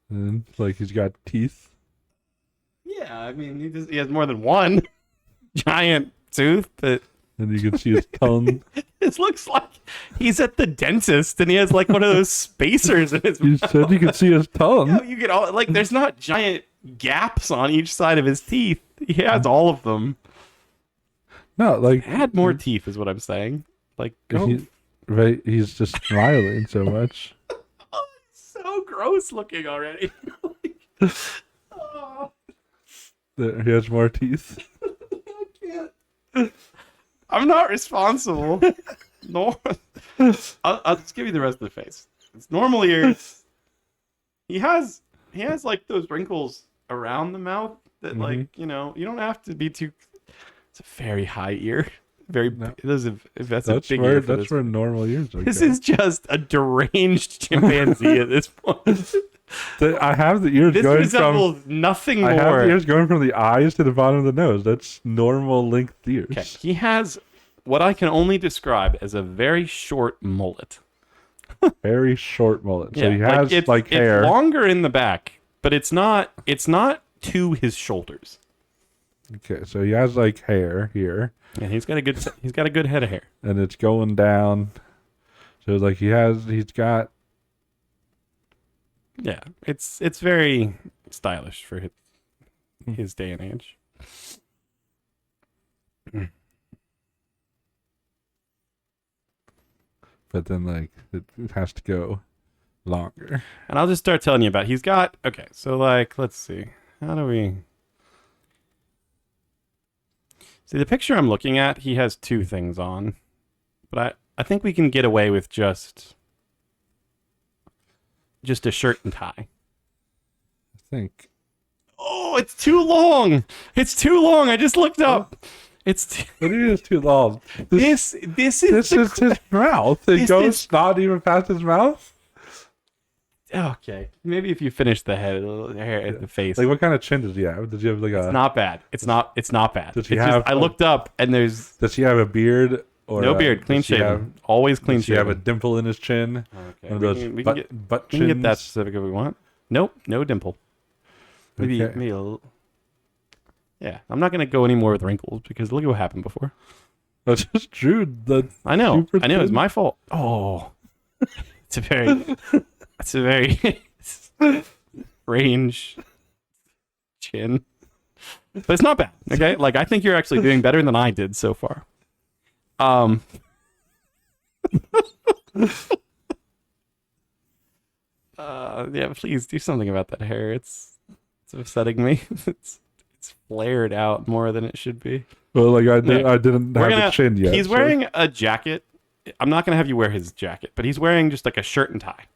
S1: And like he's got teeth.
S2: Yeah, I mean he has more than one giant tooth, but
S1: and you can see his tongue.
S2: It looks like he's at the dentist and he has like one of those spacers in his
S1: You
S2: mouth.
S1: said you could see his tongue.
S2: Yeah, you get all like there's not giant gaps on each side of his teeth. He has all of them.
S1: No, like
S2: Add more teeth is what I'm saying. Like
S1: he's just smiling so much.
S2: Oh, it's so gross looking already. Oh.
S1: He has more teeth.
S2: I can't. I'm not responsible. No, I'll just give you the rest of the face. It's normal ears. He has like those wrinkles around the mouth that like you don't have to be too. It's a very high ear. Very.
S1: No.
S2: That's a big
S1: where
S2: ear. For
S1: that's where normal ears are.
S2: this is just a deranged chimpanzee at this point.
S1: I have the ears
S2: This
S1: going
S2: resembles
S1: from
S2: nothing
S1: I have
S2: more.
S1: the ears going from the eyes to the bottom of the nose. That's normal length ears.
S2: Okay, he has what I can only describe as a very short mullet.
S1: Very short mullet. So
S2: Yeah,
S1: he has
S2: it's
S1: hair.
S2: It's longer in the back, but it's not to his shoulders.
S1: Okay, so he has like hair here,
S2: And he's got a good head of hair.
S1: and it's going down. So like he's got.
S2: Yeah, it's very stylish for his day and age.
S1: But then like it has to go longer.
S2: And I'll just start telling you about. He's got so like let's see, how do we see the picture I'm looking at? He has two things on, but I think we can get away with just a shirt and tie.
S1: I think.
S2: Oh, it's too long. It's too long. I just looked up. It's
S1: What is too long?
S2: this is
S1: This is his mouth. It
S2: This
S1: goes
S2: is-
S1: not even past his mouth.
S2: okay. Maybe if you finish the head, the hair, the face.
S1: Like what kind of chin does he have? Does he have like a?
S2: It's not bad. It's not bad.
S1: Does he
S2: It's just-
S1: have
S2: I looked up and there's
S1: Does he have a beard or
S2: no beard, clean
S1: does he
S2: shaven, always clean
S1: Does he have a
S2: shaven.
S1: dimple in his chin?
S2: Okay,
S1: One of
S2: we
S1: those
S2: can- we can
S1: butt
S2: get-
S1: butt
S2: We can
S1: chins.
S2: get that specific if we want. Nope, no dimple. Maybe
S1: Okay.
S2: maybe a little. Yeah, I'm not gonna go any more with wrinkles because look at what happened before.
S1: I just drew the.
S2: I know,
S1: super
S2: it's
S1: thin.
S2: my fault. Oh, it's a very range chin, but it's not bad. Okay, like I think you're actually doing better than I did so far. Yeah, please do something about that hair. It's upsetting me. It's flared out more than it should be.
S1: Well, like I
S2: No.
S1: didn't
S2: We're
S1: have
S2: gonna-
S1: the chin yet.
S2: He's
S1: so-
S2: wearing a jacket. I'm not gonna have you wear his jacket, but he's wearing just like a shirt and tie,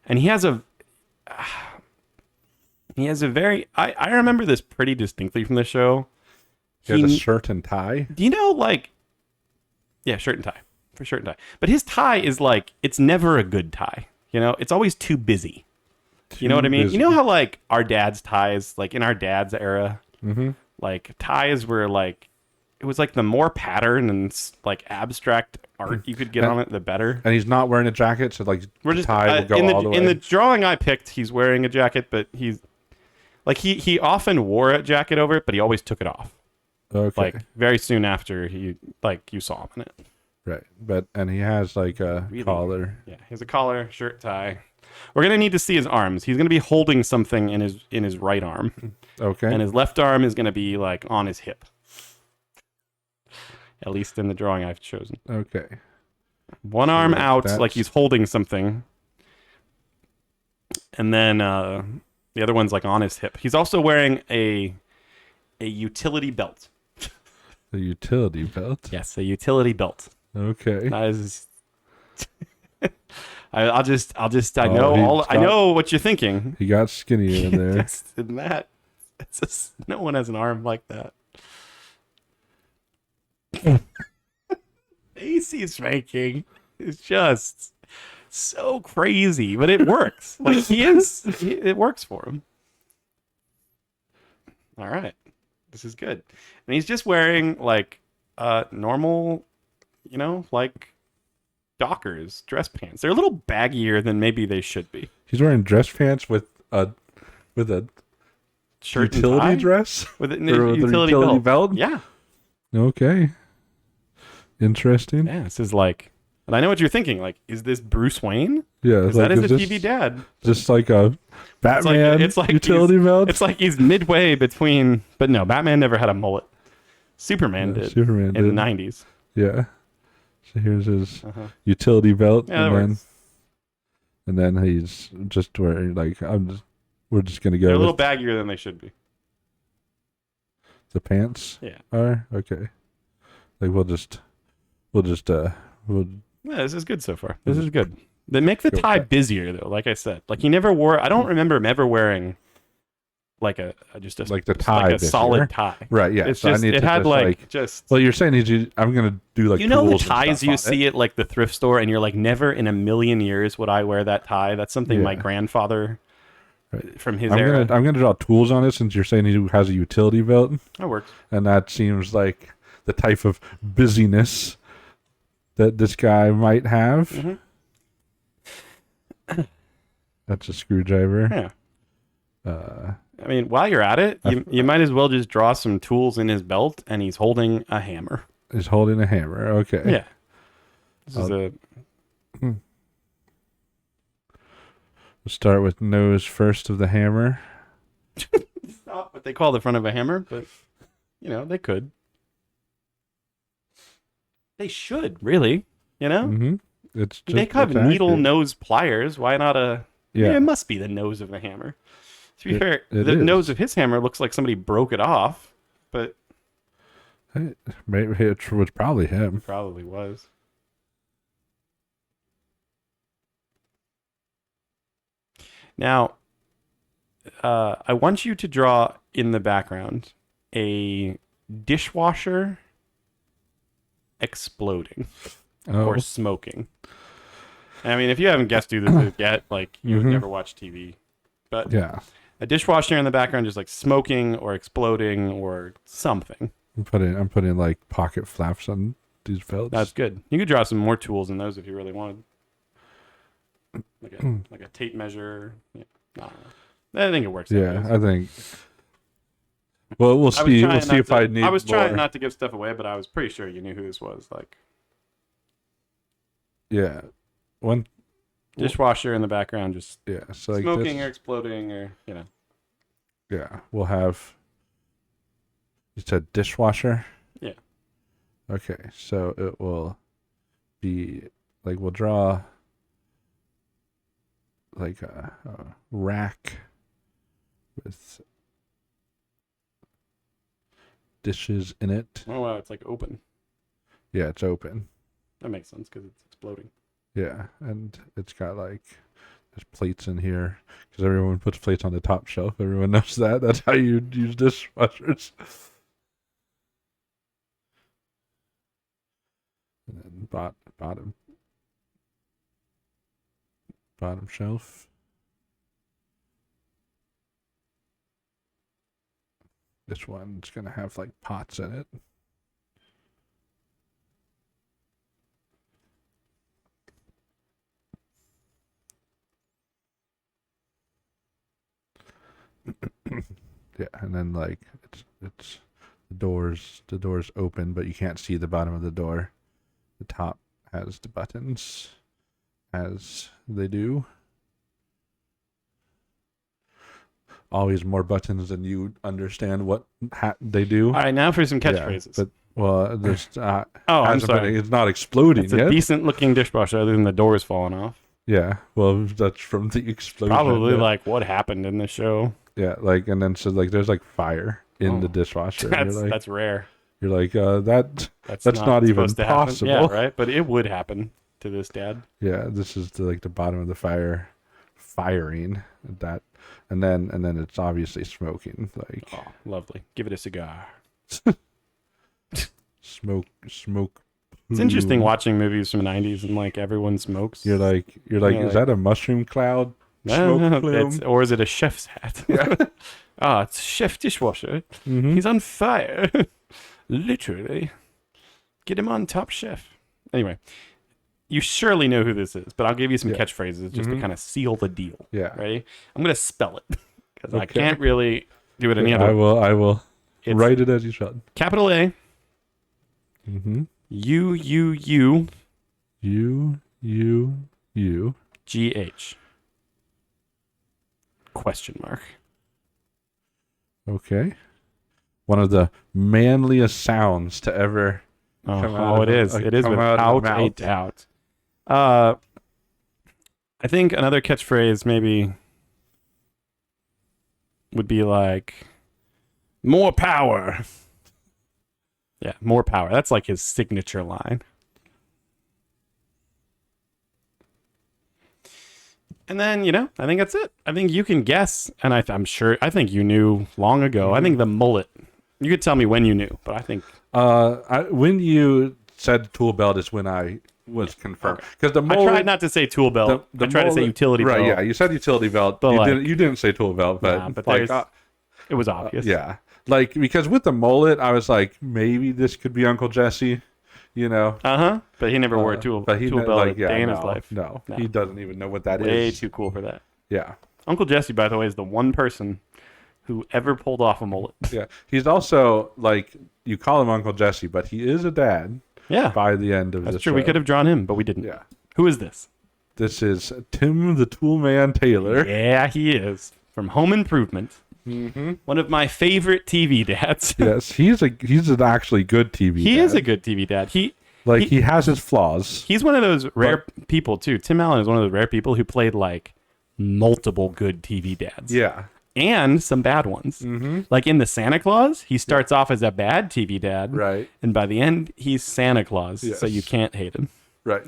S2: and he has a very. I remember this pretty distinctly from the show.
S1: He has a shirt and tie.
S2: Do you know like? Yeah, shirt and tie for shirt and tie. But his tie is like it's never a good tie. You know, it's always too busy. You know what I mean?
S1: busy.
S2: You know how like our dad's ties, like in our dad's era,
S1: Mm-hmm.
S2: like ties were like it was like the more pattern and like abstract art you could get on it, the better.
S1: And he's not wearing a jacket, so like
S2: We're
S1: the
S2: just
S1: tie will go
S2: in the
S1: all the way.
S2: in the drawing I picked. He's wearing a jacket, but he's like he often wore a jacket over it, but he always took it off.
S1: Okay.
S2: Like very soon after he like you saw him in it.
S1: Right. And he has like a
S2: Really
S1: collar.
S2: Yeah, he has a collar, shirt, tie. We're gonna need to see his arms. He's gonna be holding something in his right arm,
S1: Okay.
S2: and his left arm is gonna be like on his hip. At least in the drawing I've chosen.
S1: Okay.
S2: One
S1: So,
S2: arm
S1: like,
S2: out,
S1: that's-
S2: like he's holding something, and then the other one's like on his hip. He's also wearing a utility belt.
S1: The utility belt.
S2: Yes, a utility belt.
S1: Okay.
S2: That is. I
S1: Oh,
S2: know what you're thinking.
S1: He got skinny in there.
S2: Yes, in that, it's just, no one has an arm like that. Face he's making is just so crazy, but it works. Like it works for him. All right, this is good, and he's just wearing like normal, like Dockers dress pants. They're a little baggier than maybe they should be.
S1: He's wearing dress pants with a
S2: Shirt
S1: utility
S2: and tie?
S1: dress
S2: With a
S1: Or with a
S2: utility,
S1: belt.
S2: Yeah.
S1: Okay. Interesting.
S2: Yeah, this is like, and I know what you're thinking. Like, is this Bruce Wayne?
S1: Yeah.
S2: Because that is a TV dad.
S1: Just like a Batman
S2: It's like
S1: utility belt.
S2: It's like he's midway between, but no, Batman never had a mullet. Superman
S1: Yeah,
S2: did.
S1: Superman
S2: in
S1: did.
S2: the 90s.
S1: Yeah. So here's his utility belt,
S2: Yeah, that works.
S1: and then he's just wearing like we're just gonna
S2: They're a
S1: go
S2: little
S1: with
S2: baggier than they should be.
S1: the pants.
S2: Yeah.
S1: Are okay. Like we'll
S2: Yeah, this is good so far. This is good. They make the
S1: Go
S2: tie
S1: back.
S2: busier though. Like I said, like he never wore. I don't remember him ever wearing like a
S1: Like the
S2: just
S1: tie
S2: like a
S1: busier.
S2: solid tie.
S1: right. Yeah.
S2: It's
S1: so
S2: just
S1: I need
S2: it
S1: to
S2: had
S1: just,
S2: like just.
S1: Well, you're saying I'm gonna do like
S2: You know the
S1: tools and
S2: ties
S1: stuff
S2: you
S1: on
S2: see
S1: it.
S2: at like the thrift store, and you're like, never in a million years would I wear that tie. That's something my
S1: Yeah.
S2: grandfather
S1: Right.
S2: from his
S1: I'm
S2: era.
S1: gonna draw tools on it since you're saying he has a utility belt,
S2: That works.
S1: and that seems like the type of busyness that this guy might have.
S2: Mm-hmm.
S1: That's a screwdriver.
S2: Yeah.
S1: Uh,
S2: I mean, while you're at it, you might as well just draw some tools in his belt, and he's holding a hammer.
S1: He's holding a hammer. Okay.
S2: Yeah. This is a.
S1: We'll start with nose first of the hammer.
S2: It's not what they call the front of a hammer, but they could. They should really.
S1: Mm-hmm. It's just,
S2: They have
S1: it's
S2: needle
S1: accurate.
S2: nose pliers. Why not a?
S1: Yeah.
S2: It must be the nose of the hammer. To be fair,
S1: it
S2: the
S1: is.
S2: nose of his hammer looks like somebody broke it off, but
S1: Maybe it was probably him.
S2: probably was. Now, I want you to draw in the background a dishwasher exploding
S1: Oh,
S2: or smoking. I mean, if you haven't guessed who this is yet, like you've
S1: Mhm.
S2: never watched TV, but
S1: yeah.
S2: a dishwasher in the background just like smoking or exploding or something.
S1: I'm putting like pocket flaps on these belts.
S2: That's good. You could draw some more tools in those if you really wanted. Like a tape measure. Yeah. I don't know. I think it works.
S1: yeah.
S2: anyways.
S1: I think. Well, we'll see. We'll see if I need.
S2: I was trying
S1: more.
S2: not to give stuff away, but I was pretty sure you knew who this was. Like
S1: Yeah. One.
S2: dishwasher in the background, just
S1: Yeah. So like
S2: smoking
S1: this.
S2: or exploding or
S1: Yeah. We'll have. You said dishwasher.
S2: Yeah.
S1: Okay. So it will be like we'll draw like a rack with dishes in it.
S2: Oh wow, it's like open.
S1: Yeah, it's open.
S2: That makes sense because it's exploding.
S1: Yeah, and it's got like there's plates in here because everyone puts plates on the top shelf. Everyone knows that. That's how you use dishwashers. And then bottom shelf. This one's gonna have like pots in it. Yeah, and then like it's the doors open, but you can't see the bottom of the door. The top has the buttons, as they do. Always more buttons than you understand what they do.
S2: All right, now for some catchphrases.
S1: Yeah, but there's
S2: I'm sorry.
S1: it's not exploding
S2: It's
S1: yet.
S2: a decent-looking dishwasher, other than the doors falling off.
S1: Yeah, well, that's from the explosion.
S2: Probably like what happened in the show.
S1: Yeah, like, and then so like there's like fire in the dishwasher.
S2: That's rare.
S1: You're like, that's not even possible.
S2: Yeah, right. But it would happen to this dad.
S1: Yeah, this is the the bottom of the firing that, and then it's obviously smoking. Like,
S2: oh, lovely. Give it a cigar.
S1: smoke.
S2: It's interesting watching movies from the 90s and like everyone smokes.
S1: You're like, is that a mushroom cloud? Smoke plume?
S2: Or is it a chef's hat?
S1: Yeah.
S2: It's chef dishwasher.
S1: Mm-hmm.
S2: He's on fire. Literally. Get him on Top Chef. Anyway, you surely know who this is, but I'll give you some catchphrases just to kind of seal the deal.
S1: Yeah.
S2: Ready? I'm going to spell it because I can't really do it any other
S1: way. I will write it as you should.
S2: Capital A.
S1: Mm-hmm.
S2: U. G-H. Question mark.
S1: Okay. One of the manliest sounds to ever come out.
S2: It is. It is without a doubt. I think another catchphrase maybe would be like, more power. Yeah, more power. That's like his signature line. And then, I think that's it. I think you can guess, and I think you knew long ago. I think the mullet. You could tell me when you knew, but I think...
S1: when you said tool belt is when I was confirmed. Because the mullet...
S2: I tried not to say tool belt. I tried to say utility belt.
S1: Right, yeah, you said utility belt. But you didn't say tool belt, but like,
S2: it was obvious.
S1: Yeah. Like, because with the mullet, I was like, maybe this could be Uncle Jesse,
S2: But he never wore a tool belt a day in his life.
S1: No, he doesn't even know what that is.
S2: Way too cool for that.
S1: Yeah.
S2: Uncle Jesse, by the way, is the one person who ever pulled off a mullet.
S1: Yeah. He's also, like, you call him Uncle Jesse, but he is a dad.
S2: Yeah.
S1: By the end of
S2: That's
S1: the
S2: true.
S1: show.
S2: We could have drawn him, but we didn't.
S1: Yeah.
S2: Who is this?
S1: This is Tim the Toolman Taylor.
S2: Yeah, he is. From Home Improvement.
S1: Mm-hmm.
S2: One of my favorite TV dads.
S1: Yes, he's an actually good TV dad.
S2: He is a good TV dad. He
S1: has his flaws.
S2: He's one of those rare people, too. Tim Allen is one of those rare people who played, like, multiple good TV dads.
S1: Yeah.
S2: And some bad ones.
S1: Mm-hmm.
S2: Like in the Santa Claus, he starts off as a bad TV dad.
S1: Right.
S2: And by the end, he's Santa Claus.
S1: Yes.
S2: So you can't hate him.
S1: Right.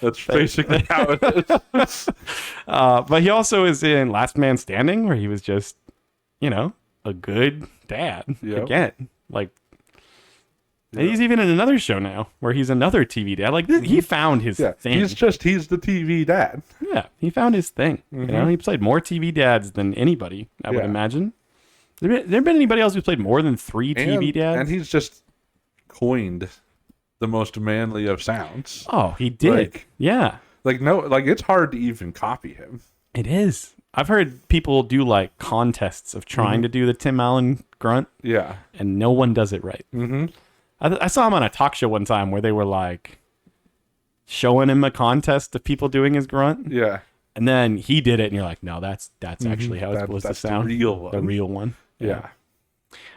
S1: That's basically how it is.
S2: But he also is in Last Man Standing, where he was just, a good dad.
S1: Yep.
S2: Again. Like, and he's even in another show now, where he's another TV dad. Like, he found his thing.
S1: He's the TV dad.
S2: Yeah, he found his thing.
S1: Mm-hmm.
S2: He played more TV dads than anybody, I would imagine. There been anybody else who's played more than 3 TV dads?
S1: And he's just coined the most manly of sounds.
S2: Oh, he did. Yeah.
S1: It's hard to even copy him.
S2: It is. I've heard people do like contests of trying to do the Tim Allen grunt.
S1: Yeah.
S2: And no one does it right.
S1: Mm-hmm.
S2: I saw him on a talk show one time where they were like showing him a contest of people doing his grunt.
S1: Yeah.
S2: And then he did it, and you're like, no, that's actually how it's supposed to sound.
S1: The real one.
S2: The real one.
S1: Yeah.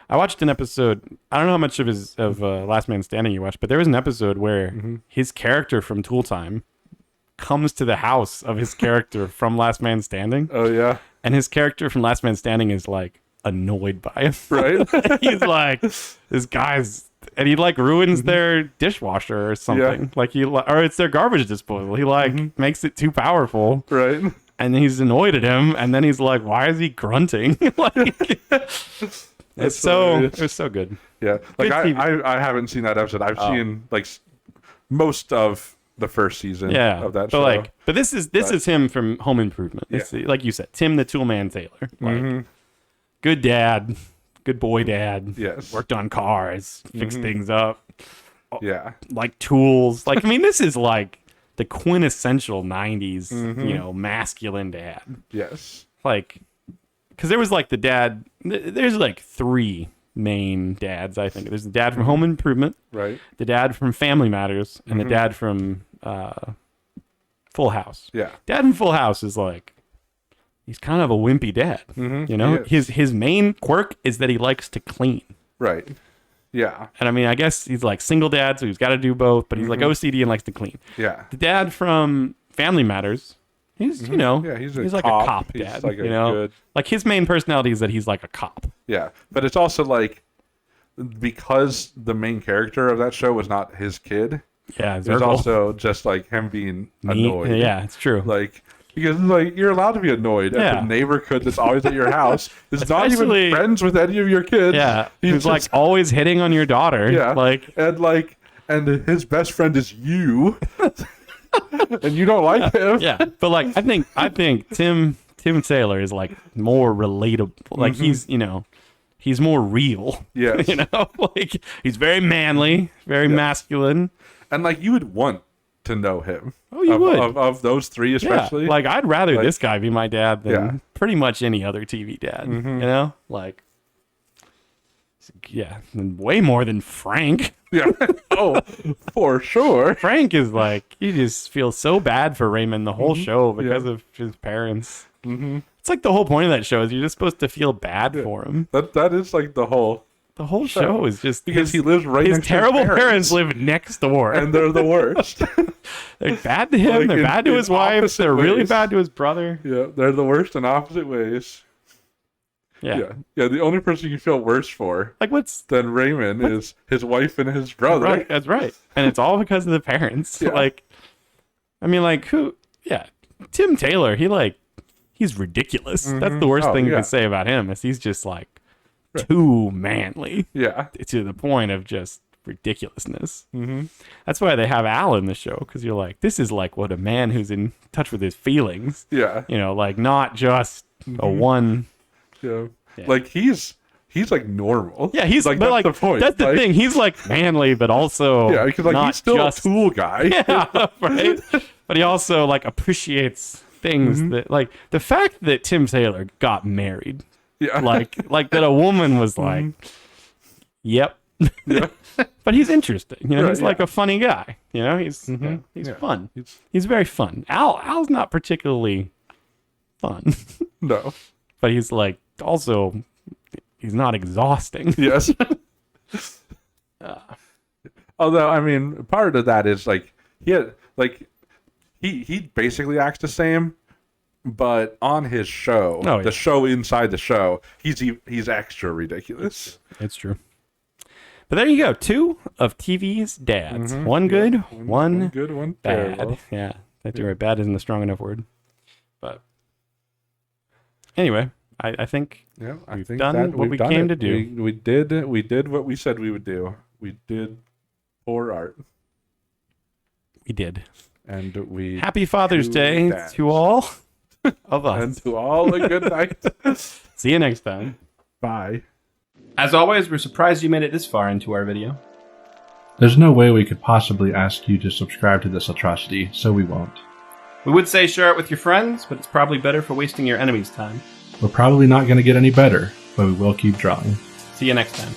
S2: I watched an episode. I don't know how much of Last Man Standing you watched, but there was an episode where his character from Tool Time comes to the house of his character from Last Man Standing.
S1: Oh yeah.
S2: And his character from Last Man Standing is like annoyed by him.
S1: Right.
S2: He's like, this guy's, and he like ruins their dishwasher or something.
S1: Yeah.
S2: Or it's their garbage disposal. He like makes it too powerful.
S1: Right.
S2: And he's annoyed at him, and then he's like, why is he grunting? It's so good.
S1: Yeah, like I haven't seen that episode. I've seen like most of the first season of that show.
S2: But this is him from Home Improvement. Like you said, Tim the Toolman Taylor. Like, good dad, good boy dad.
S1: Yes,
S2: worked on cars, fixed things up.
S1: Yeah,
S2: like tools. Like, I mean, this is like the quintessential '90s, masculine dad.
S1: Yes,
S2: like. Because there was like the dad, there's like 3 main dads, I think. There's the dad from Home Improvement,
S1: Right.
S2: the dad from Family Matters, and the dad from Full House.
S1: Yeah.
S2: Dad in Full House is like, he's kind of a wimpy dad. You know, his main quirk is that he likes to clean.
S1: Right. Yeah.
S2: And I mean, I guess he's like single dad, so he's got to do both, but he's like OCD and likes to clean.
S1: Yeah.
S2: The dad from Family Matters, he's, you know,
S1: Yeah, he's
S2: like a cop
S1: He's
S2: dad,
S1: like a
S2: you know?
S1: good...
S2: Like his main personality is that he's like a cop.
S1: Yeah. But it's also like, because the main character of that show was not his kid,
S2: Yeah,
S1: it's also just like him being annoyed.
S2: Yeah, it's true.
S1: Like, because like you're allowed to be annoyed at the neighborhood that's always at your house. Is not even friends with any of your kids.
S2: Yeah,
S1: he's
S2: just, like always hitting on your daughter.
S1: Yeah,
S2: and
S1: his best friend is you, and you don't like him.
S2: Yeah, but like I think Tim Taylor is like more relatable. Like he's, you know, he's more real.
S1: Yes.
S2: You know, like he's very manly, very masculine.
S1: And like you would want to know him.
S2: Oh, you would.
S1: Of those three especially.
S2: Yeah. Like I'd rather this guy be my dad than pretty much any other TV dad. You know? Like and way more than Frank.
S1: Yeah. Oh, for sure.
S2: Frank is like, you just feel so bad for Raymond the whole show because of his parents. It's like the whole point of that show is you're just supposed to feel bad for him.
S1: That is like the whole
S2: show is just
S1: because he lives right next to his
S2: terrible parents live next door,
S1: and they're the worst.
S2: They're bad to him. Like they're bad to his wife. They're really bad to his brother.
S1: Yeah, they're the worst in opposite ways. Yeah. The only person you feel worse for, than Raymond, is his wife and his brother.
S2: Right, that's right, and it's all because of the parents.
S1: Yeah.
S2: Like, I mean, like who? Yeah, Tim Taylor. He's ridiculous. That's the worst thing you can say about him. Is he's just like too manly.
S1: Yeah,
S2: to the point of just ridiculousness. That's why they have Al in the show, because you're like, this is like what a man who's in touch with his feelings.
S1: Yeah,
S2: you know, like not just a one.
S1: Yeah. Like he's like normal.
S2: Yeah, he's
S1: like,
S2: but
S1: that's
S2: like
S1: the point.
S2: That's the thing. He's like manly, but also
S1: because like he's still just a tool guy.
S2: Yeah, right. But he also like appreciates things that like the fact that Tim Taylor got married.
S1: Yeah,
S2: like that a woman was like, yep.
S1: Yeah.
S2: But he's interesting. You know, he's like a funny guy. You know, he's fun. He's very fun. Al's not particularly fun.
S1: No.
S2: But he's like also he's not exhausting.
S1: Yes. Although I mean, part of that is like he basically acts the same, but on his show, the show inside the show, he's extra ridiculous.
S2: It's true. But there you go, 2 of TV's dads. One good, one
S1: good, one
S2: bad.
S1: terrible.
S2: Yeah, that's right. Bad isn't a strong enough word. But anyway, I think we've done what we came to do.
S1: We did what we said we would do. We did poor art.
S2: We did.
S1: And we
S2: Happy Father's Day to all of us.
S1: And to all a good night.
S2: See you next time.
S1: Bye.
S2: As always, we're surprised you made it this far into our video.
S1: There's no way we could possibly ask you to subscribe to this atrocity, so we won't.
S2: We would say share it with your friends, but it's probably better for wasting your enemy's time.
S1: We're probably not going to get any better, but we will keep drawing.
S2: See you next time.